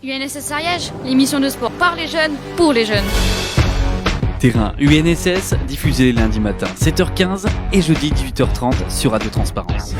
UNSS Ariège, l'émission de sport par les jeunes, pour les jeunes. Terrain UNSS, diffusé lundi matin 7h15 et jeudi 18h30 sur Radio Transparence.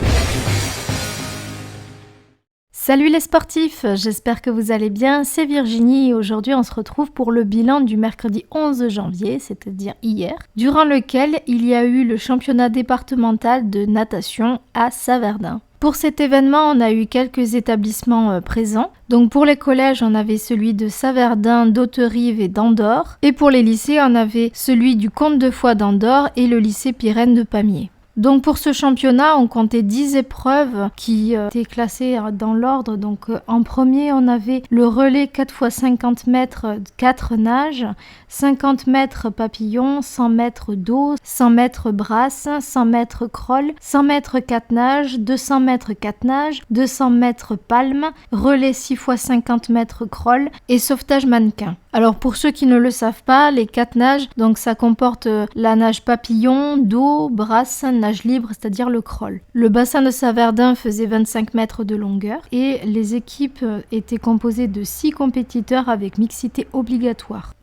Salut les sportifs, j'espère que vous allez bien, c'est Virginie et aujourd'hui on se retrouve pour le bilan du mercredi 11 janvier, c'est-à-dire hier, durant lequel il y a eu le championnat départemental de natation à Saverdun. Pour cet événement, on a eu quelques établissements présents. Donc pour les collèges, on avait celui de Saverdun, d'Hauterive et d'Andorre. Et pour les lycées, on avait celui du Comte de Foix d'Andorre et le lycée Pyrène de Pamiers. Donc pour ce championnat, on comptait 10 épreuves qui étaient classées dans l'ordre. Donc en premier, on avait le relais 4 x 50 mètres 4 nages, 50 mètres papillon, 100 mètres dos, 100 mètres brasse, 100 mètres crawl, 100 mètres 4 nages, 200 mètres 4 nages, 200 mètres palme, relais 6 x 50 mètres crawl et sauvetage mannequin. Alors pour ceux qui ne le savent pas, les 4 nages, donc ça comporte la nage papillon, dos, brasse, nage libre, c'est-à-dire le crawl. Le bassin de Saverdun faisait 25 mètres de longueur et les équipes étaient composées de 6 compétiteurs avec mixité obligatoire.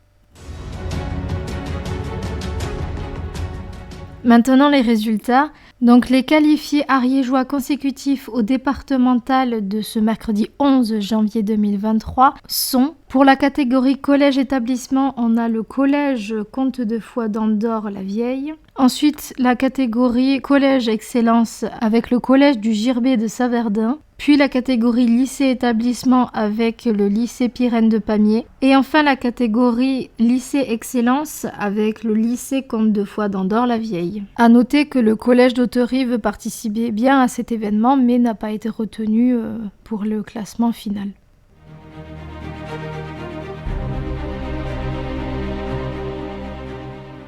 Maintenant les résultats. Donc les qualifiés ariégeois consécutifs au départemental de ce mercredi 11 janvier 2023 sont: pour la catégorie collège-établissement, on a le collège Comte de Foix d'Andorre la Vieille. Ensuite, la catégorie collège excellence avec le collège du Girbet de Saverdun. Puis la catégorie lycée-établissement avec le lycée Pyrène de Pamiers. Et enfin la catégorie lycée-excellence avec le lycée Comte de Foix d'Andorre la Vieille. À noter que le collège d'Hauterive participait bien à cet événement mais n'a pas été retenu pour le classement final.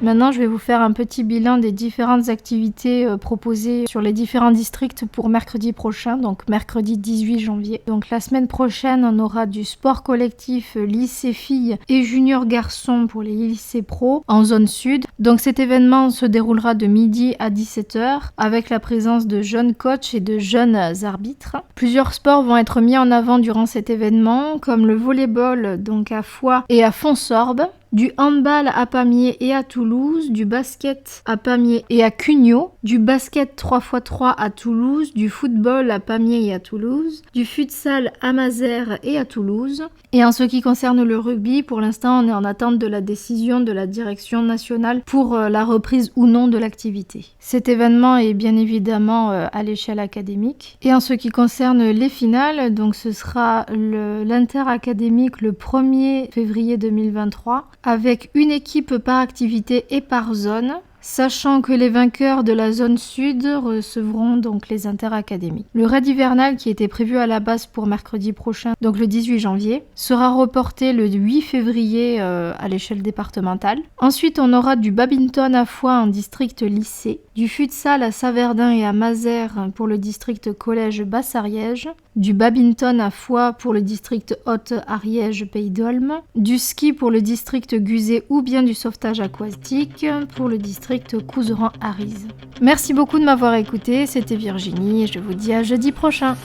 Maintenant, je vais vous faire un petit bilan des différentes activités proposées sur les différents districts pour mercredi prochain, donc mercredi 18 janvier. Donc la semaine prochaine, on aura du sport collectif lycée filles et junior garçons pour les lycées pro en zone sud. Donc cet événement se déroulera de midi à 17h avec la présence de jeunes coachs et de jeunes arbitres. Plusieurs sports vont être mis en avant durant cet événement, comme le volleyball donc à Foix et à Fonsorbe, du handball à Pamiers et à Toulouse, du basket à Pamiers et à Cugnot, du basket 3x3 à Toulouse, du football à Pamiers et à Toulouse, du futsal à Mazères et à Toulouse. Et en ce qui concerne le rugby, pour l'instant, on est en attente de la décision de la direction nationale pour la reprise ou non de l'activité. Cet événement est bien évidemment à l'échelle académique. Et en ce qui concerne les finales, donc ce sera l'interacadémique le 1er février 2023, avec une équipe par activité et par zone, sachant que les vainqueurs de la zone sud recevront donc les interacadémiques. Le raid hivernal qui était prévu à la base pour mercredi prochain, donc le 18 janvier, sera reporté le 8 février à l'échelle départementale. Ensuite, on aura du badminton à Foix en district lycée, du futsal à Saverdun et à Mazères pour le district collège Basse-Ariège, du badminton à Foix pour le district Haute-Ariège-Pays d'Olme, du ski pour le district Guzet ou bien du sauvetage aquatique pour le district Couserans-Arize. Merci beaucoup de m'avoir écouté, c'était Virginie et je vous dis à jeudi prochain.